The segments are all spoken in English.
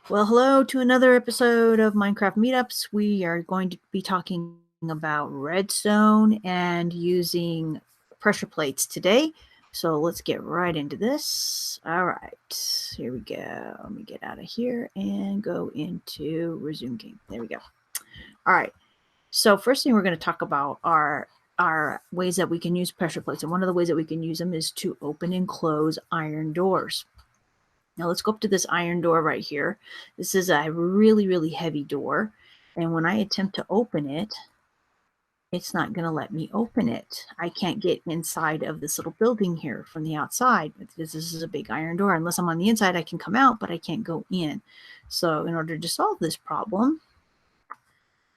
Well, hello to another episode of Minecraft Meetups. We are going to be talking about redstone and using pressure plates today. So let's get right into this. All right, here we go. Let me get out of here and go into resume game. There we go. All right. So first thing we're going to talk about are ways that we can use pressure plates. And one of the ways that we can use them is to open and close iron doors. Now let's go up to this iron door right here. This is a really, really heavy door. And when I attempt to open it, it's not going to let me open it. I can't get inside of this little building here from the outside because this is a big iron door. Unless I'm on the inside, I can come out, but I can't go in. So in order to solve this problem,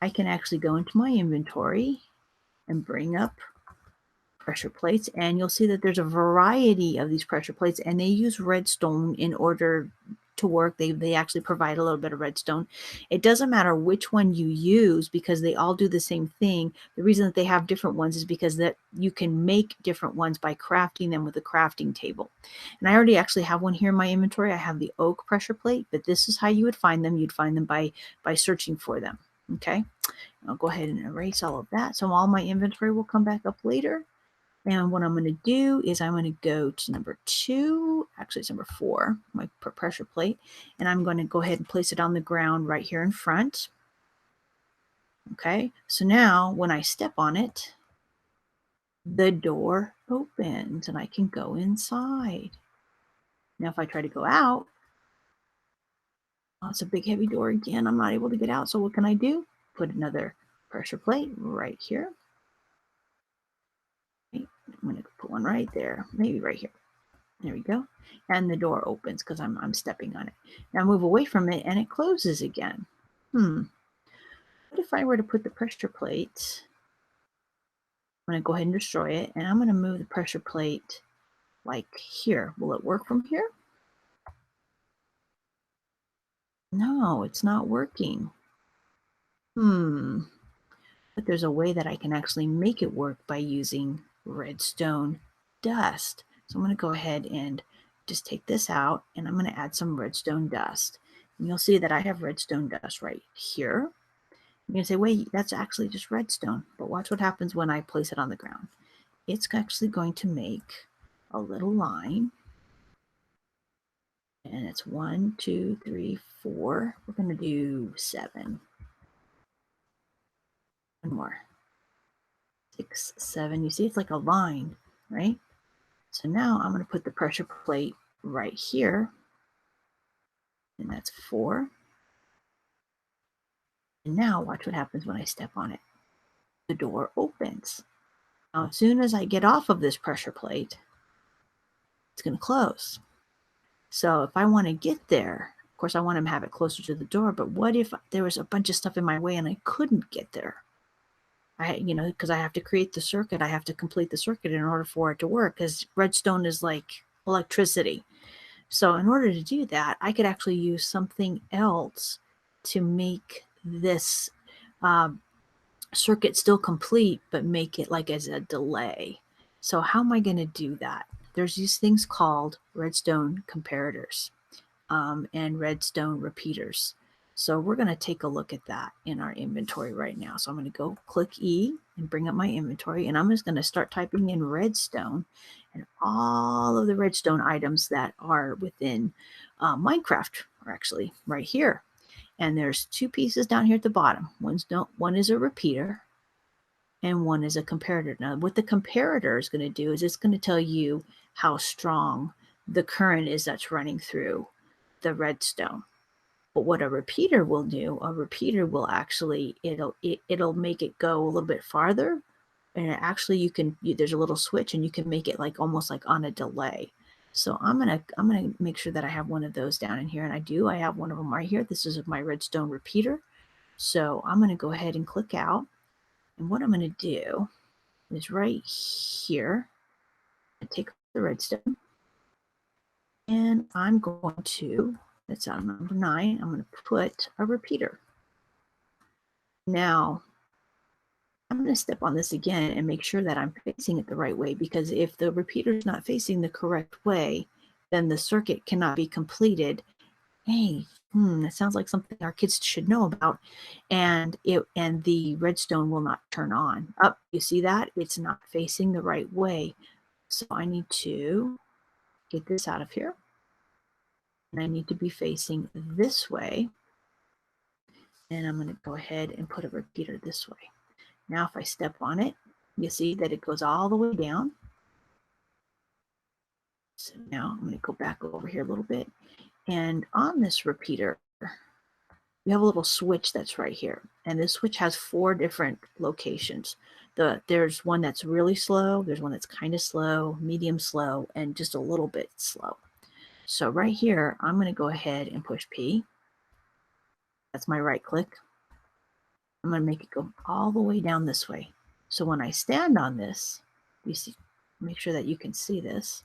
I can actually go into my inventory and bring up pressure plates, and you'll see that there's a variety of these pressure plates, and they use redstone in order to work. They actually provide a little bit of redstone. It doesn't matter which one you use because they all do the same thing. The reason that they have different ones is because that you can make different ones by crafting them with a crafting table. And I already actually have one here in my inventory. I have the oak pressure plate, but this is how you would find them. You'd find them by searching for them. Okay, I'll go ahead and erase all of that. So all my inventory will come back up later. And what I'm going to do is I'm going to go to number 2, actually it's number 4, my pressure plate, and I'm going to go ahead and place it on the ground right here in front. Okay, so now when I step on it, the door opens and I can go inside. Now if I try to go out, it's a big heavy door again. I'm not able to get out. So what can I do? Put another pressure plate right here. I'm going to put one right there, maybe right here. There we go. And the door opens because I'm stepping on it. Now move away from it and it closes again. What if I were to put the pressure plate? I'm going to go ahead and destroy it. And I'm going to move the pressure plate like here. Will it work from here? No, it's not working. But there's a way that I can actually make it work by using redstone dust. So I'm going to go ahead and just take this out, and I'm going to add some redstone dust. And you'll see that I have redstone dust right here. You're going to say, wait, that's actually just redstone. But watch what happens when I place it on the ground. It's actually going to make a little line. And it's 1, 2, 3, 4. We're going to do 7. One more. 6, 7. You see, it's like a line, right? So now I'm going to put the pressure plate right here. And that's 4. And now watch what happens when I step on it. The door opens. Now, as soon as I get off of this pressure plate, it's going to close. So if I want to get there, of course, I want to have it closer to the door. But what if there was a bunch of stuff in my way and I couldn't get there? Because I have to create the circuit. I have to complete the circuit in order for it to work, because redstone is like electricity. So in order to do that, I could actually use something else to make this circuit still complete, but make it like as a delay. So how am I going to do that? There's these things called redstone comparators and redstone repeaters. So we're going to take a look at that in our inventory right now. So I'm going to go click E and bring up my inventory, and I'm just going to start typing in redstone, and all of the redstone items that are within Minecraft are actually right here. And there's 2 pieces down here at the bottom. One is a repeater and one is a comparator. Now, what the comparator is going to do is it's going to tell you how strong the current is that's running through the redstone. But what a repeater will do, a repeater will actually, it'll make it go a little bit farther. And actually there's a little switch and you can make it like almost like on a delay. So I'm gonna make sure that I have one of those down in here, and I have one of them right here. This is my redstone repeater. So I'm gonna go ahead and click out, and what I'm gonna do is right here, I take the redstone, and I'm going to, that's on number 9, I'm gonna put a repeater. Now I'm going to step on this again and make sure that I'm facing it the right way, because if the repeater is not facing the correct way, then the circuit cannot be completed. Hey, That sounds like something our kids should know about. And the redstone will not turn on. Up, you see that? It's not facing the right way. So I need to get this out of here. And I need to be facing this way. And I'm going to go ahead and put a repeater this way. Now if I step on it, you see that it goes all the way down. So now I'm going to go back over here a little bit. And on this repeater, we have a little switch that's right here. And this switch has 4 different locations. There's one that's really slow, there's one that's kind of slow, medium slow, and just a little bit slow. So right here, I'm going to go ahead and push P. That's my right click. I'm going to make it go all the way down this way. So when I stand on this, you see, make sure that you can see this.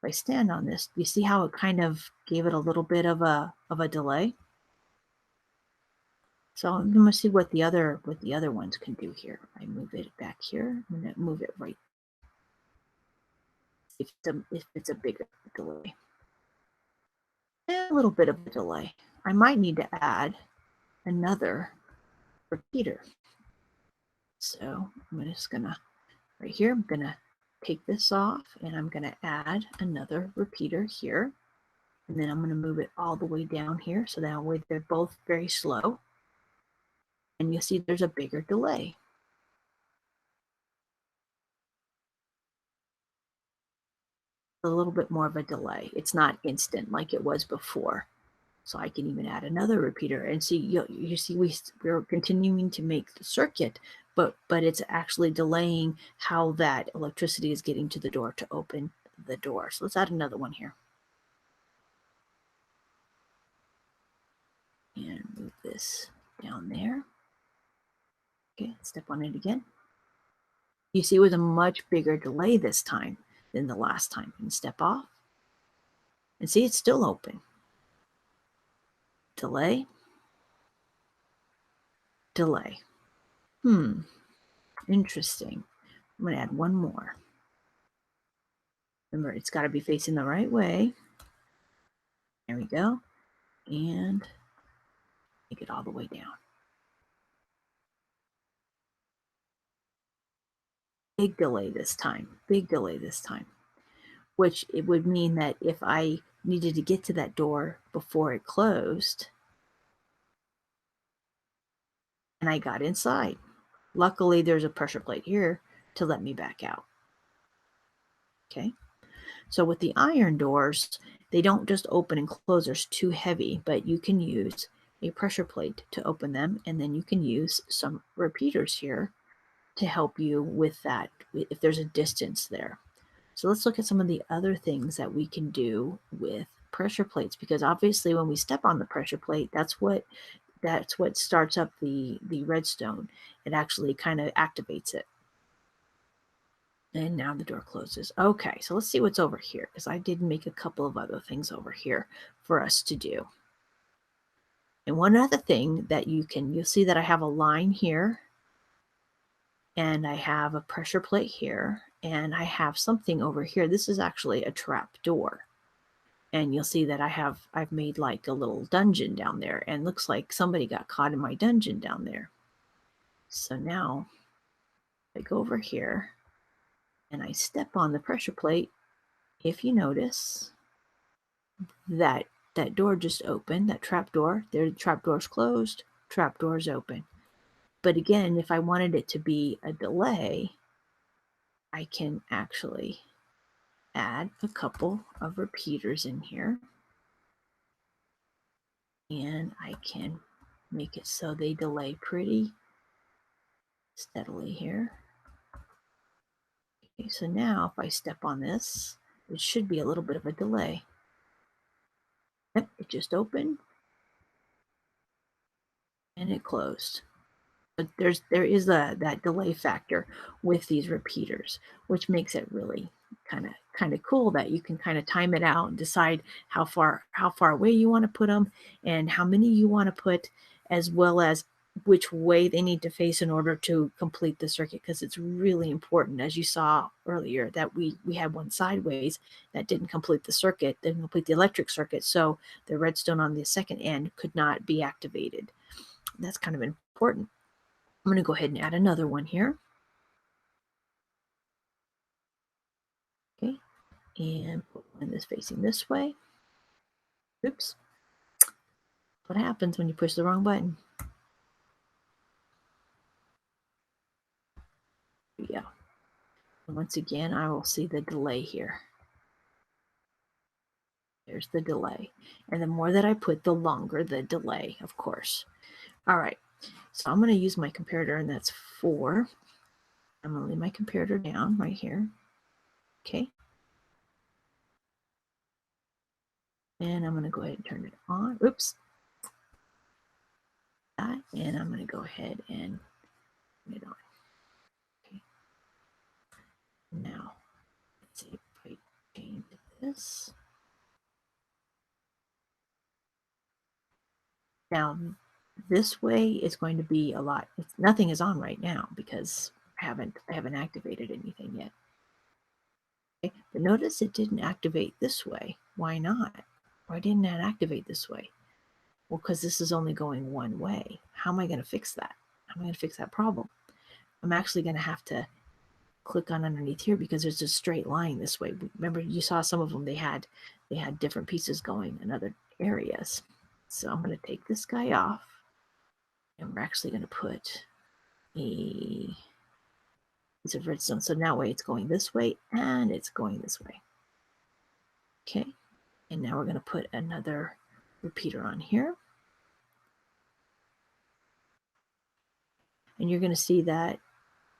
If I stand on this, you see how it kind of gave it a little bit of a delay? So I'm going to see what the other ones can do here. I move it back here. I'm going to move it right if it's a bigger delay. And a little bit of a delay. I might need to add another repeater. So I'm just going to, right here, I'm going to take this off and I'm going to add another repeater here. And then I'm going to move it all the way down here. So that way they're both very slow. And you'll see there's a bigger delay. A little bit more of a delay. It's not instant like it was before. So I can even add another repeater and see, you see we're continuing to make the circuit, but it's actually delaying how that electricity is getting to the door to open the door. So let's add another one here. And move this down there. Okay, step on it again. You see it was a much bigger delay this time than the last time. And step off. And see, it's still open. Delay. Delay. Interesting. I'm going to add one more. Remember, it's got to be facing the right way. There we go. And take it all the way down. Big delay this time. Big delay this time. Which it would mean that if I needed to get to that door before it closed, and I got inside. Luckily, there's a pressure plate here to let me back out. Okay. So with the iron doors, they don't just open and close. They're too heavy, but you can use a pressure plate to open them. And then you can use some repeaters here to help you with that if there's a distance there. So let's look at some of the other things that we can do with pressure plates, because obviously when we step on the pressure plate, that's what starts up the redstone. It actually kind of activates it. And now the door closes. Okay, so let's see what's over here, because I did make a couple of other things over here for us to do. And one other thing that you'll see that I have a line here, and I have a pressure plate here, and I have something over here. This is actually a trap door. And you'll see that I've made like a little dungeon down there, and looks like somebody got caught in my dungeon down there. So now I go over here and I step on the pressure plate. If you notice that door just opened, that trap door, there, the trap door's closed, trap door's open. But again, if I wanted it to be a delay, I can actually add a couple of repeaters in here. And I can make it so they delay pretty steadily here. Okay, so now if I step on this, it should be a little bit of a delay. Yep, it just opened and it closed. But there is that delay factor with these repeaters, which makes it really kind of cool that you can kind of time it out and decide how far away you want to put them and how many you want to put, as well as which way they need to face in order to complete the circuit, because it's really important, as you saw earlier, that we had one sideways that didn't complete the circuit, didn't complete the electric circuit, so the redstone on the second end could not be activated. That's kind of important. I'm going to go ahead and add another one here. Okay, and put one that's facing this way. Oops. What happens when you push the wrong button? Yeah. Once again, I will see the delay here. There's the delay. And the more that I put, the longer the delay, of course. All right. So I'm going to use my comparator, and that's 4. I'm going to lay my comparator down right here. Okay. And I'm going to go ahead and turn it on. Oops. And I'm going to go ahead and turn it on. Okay. Now, let's see if I change this. Now, this way is going to be a lot. Nothing is on right now because I haven't activated anything yet. Okay. But notice it didn't activate this way. Why not? Why didn't that activate this way? Well, because this is only going one way. How am I going to fix that? How am I going to fix that problem? I'm actually going to have to click on underneath here because there's a straight line this way. Remember, you saw some of them, they had different pieces going in other areas. So I'm going to take this guy off, and we're actually going to put a piece of redstone. So now way it's going this way and it's going this way. Okay. And now we're going to put another repeater on here. And you're going to see that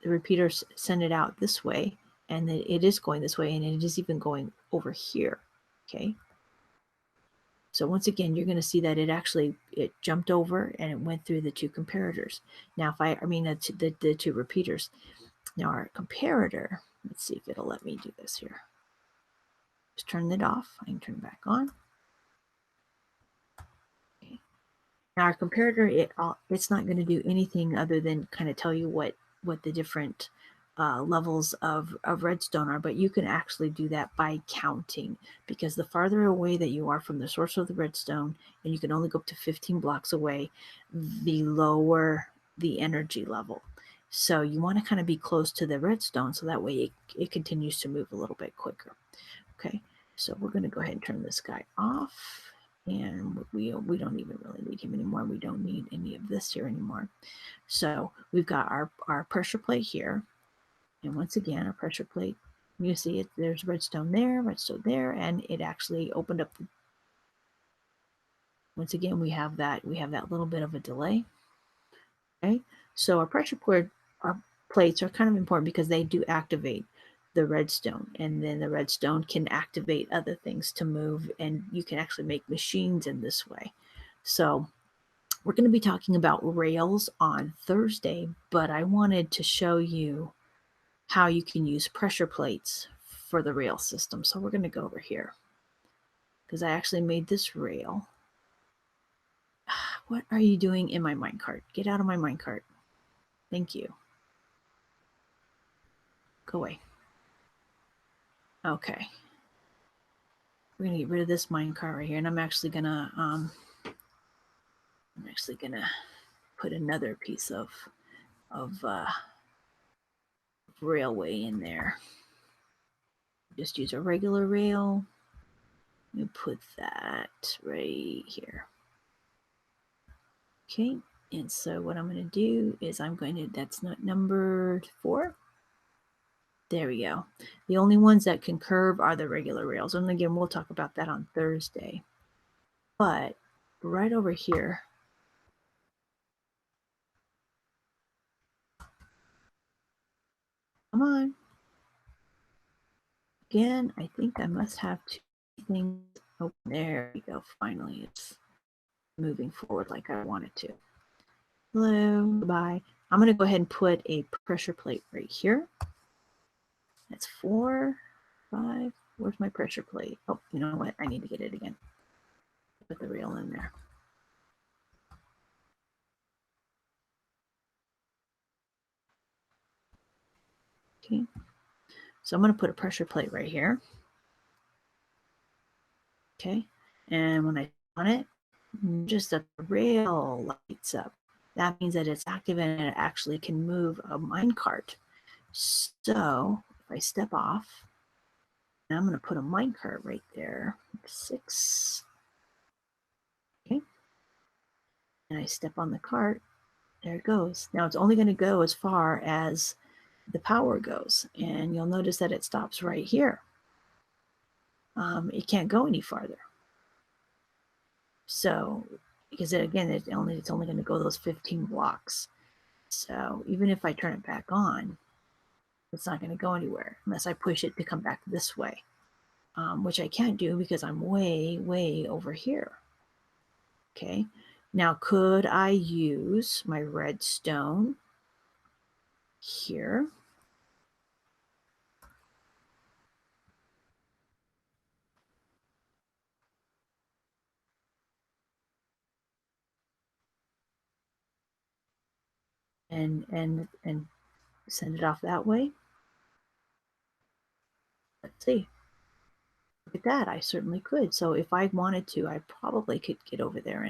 the repeaters send it out this way, and that it is going this way, and it is even going over here. Okay. So once again, you're going to see that it jumped over and it went through the 2 comparators. Now, the 2 repeaters. Now our comparator, let's see if it'll let me do this here. Just turn it off. I can turn it back on. Okay. Now our comparator, it's not going to do anything other than kind of tell you what the different levels of redstone are, but you can actually do that by counting, because the farther away that you are from the source of the redstone, and you can only go up to 15 blocks away, the lower the energy level. So you want to kind of be close to the redstone so that way it continues to move a little bit quicker. Okay, so we're going to go ahead and turn this guy off, and we don't even really need him anymore. We don't need any of this here anymore. So we've got our pressure plate here. And once again, our pressure plate, you see it, there's redstone there, and it actually opened up. Once again, we have that little bit of a delay. Okay, so our plates are kind of important because they do activate the redstone, and then the redstone can activate other things to move, and you can actually make machines in this way. So we're going to be talking about rails on Thursday, but I wanted to show you how you can use pressure plates for the rail system. So we're going to go over here because I actually made this rail. What are you doing in my minecart? Get out of my minecart. Thank you. Go away. Okay. We're going to get rid of this minecart right here, and I'm actually going to put another piece of railway in there. Just use a regular rail. You put that right here. Okay, and so what I'm going to do is that's not number 4. There we go. The only ones that can curve are the regular rails. And again, we'll talk about that on Thursday. But right over here, come on. Again, I think I must have 2 things open. There we go. Finally, it's moving forward like I want it to. Hello, goodbye. I'm going to go ahead and put a pressure plate right here. That's 4, 5. Where's my pressure plate? Oh, you know what? I need to get it again. Put the rail in there. Okay. So I'm going to put a pressure plate right here. Okay. And when I on it, just the rail lights up. That means that it's active and it actually can move a minecart. So if I step off, I'm going to put a minecart right there. 6. Okay. And I step on the cart. There it goes. Now it's only going to go as far as the power goes. And you'll notice that it stops right here. It can't go any farther. So, because again, it's only going to go those 15 blocks. So even if I turn it back on, it's not going to go anywhere unless I push it to come back this way, which I can't do because I'm way, way over here. Okay. Now, could I use my redstone here? And send it off that way? Let's see. Look at that. I certainly could. So if I wanted to, I probably could get over there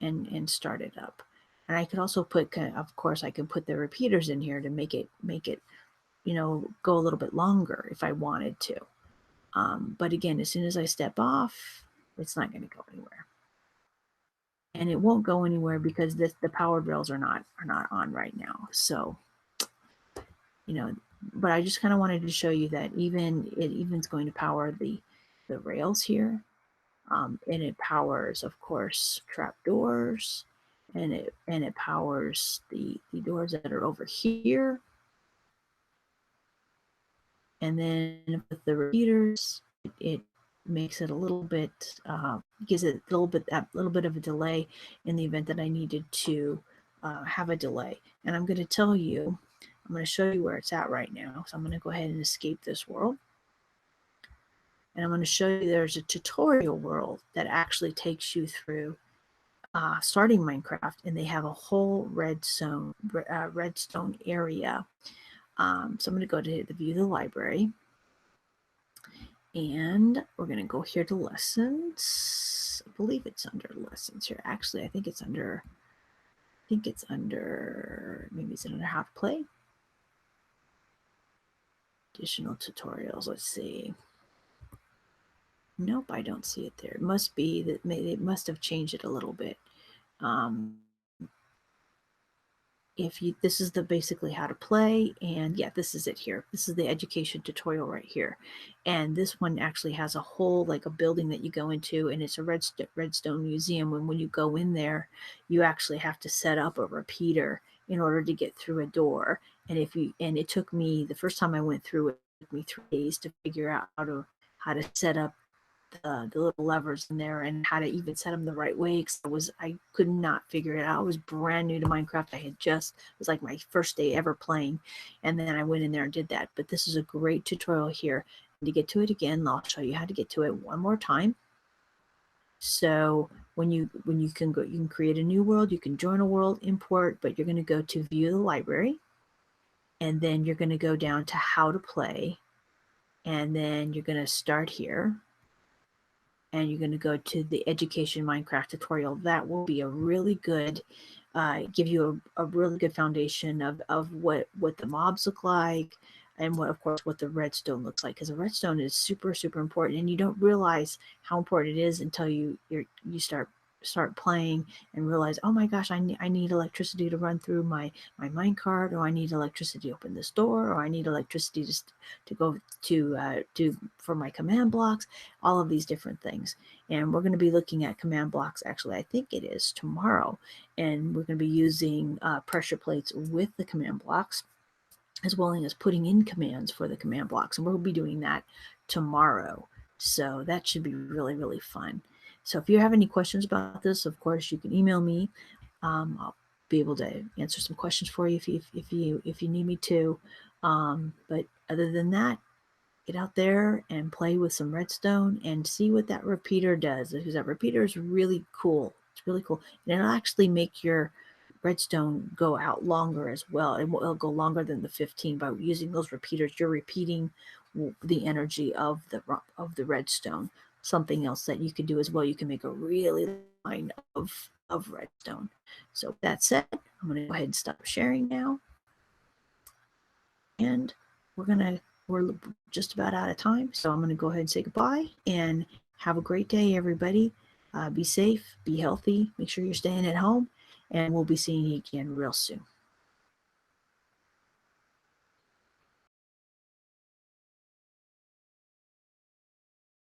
and start it up. And I could also put, of course, I could put the repeaters in here to make it, go a little bit longer if I wanted to. But again, as soon as I step off, it's not going to go anywhere. And it won't go anywhere because the powered rails are not on right now. So, but I just kind of wanted to show you that even's going to power the rails here. And it powers, of course, trapdoors, and it powers the doors that are over here. And then with the repeaters, it makes it a little bit, gives it a little bit of a delay in the event that I needed to have a delay. And I'm going to tell you, I'm going to show you where it's at right now. So I'm going to go ahead and escape this world. And I'm going to show you there's a tutorial world that actually takes you through starting Minecraft, and they have a whole redstone area. So I'm going to go to the view the library, and we're going to go here to lessons. I believe it's under lessons here. Actually, I think it's under. Maybe it's under how to play. Additional tutorials. Let's see. Nope, I don't see it there. It must be that they must have changed it a little bit. This is the basically how to play, and yeah, this is it here. This is the education tutorial right here. And this one actually has a whole, like a building that you go into, and it's a redstone museum. And when you go in there, you actually have to set up a repeater in order to get through a door. And it took me, the first time I went through it took me 3 days to figure out how to set up the little levers in there and how to even set them the right way, because I could not figure it out. I was brand new to Minecraft. It was like my first day ever playing, and then I went in there and did that. But this is a great tutorial here. And to get to it again, I'll show you how to get to it one more time. So when you can go, you can create a new world, you can join a world, import, but you're going to go to view the library, and then you're going to go down to how to play, and then you're going to start here, and you're going to go to the education Minecraft tutorial. That will be a really good, give you a really good foundation of what the mobs look like, and of course what the redstone looks like, because the redstone is super, super important, and you don't realize how important it is until you start playing and realize, oh my gosh, I need electricity to run through my minecart, or I need electricity to open this door, or I need electricity to go to for my command blocks, all of these different things. And we're going to be looking at command blocks, actually I think it is tomorrow, and we're going to be using pressure plates with the command blocks, as well as putting in commands for the command blocks, and we'll be doing that tomorrow. So that should be really, really fun. So if you have any questions about this, of course, you can email me. I'll be able to answer some questions for you if you need me to. But other than that, get out there and play with some redstone and see what that repeater does, because that repeater is really cool. It's really cool, and it'll actually make your redstone go out longer as well. It'll go longer than the 15 by using those repeaters. You're repeating the energy of the redstone. Something else that you can do as well, you can make a really line of redstone. So with that said, I'm going to go ahead and stop sharing now, and we're just about out of time, so I'm going to go ahead and say goodbye, and have a great day, everybody. Be safe, be healthy, make sure you're staying at home, and we'll be seeing you again real soon.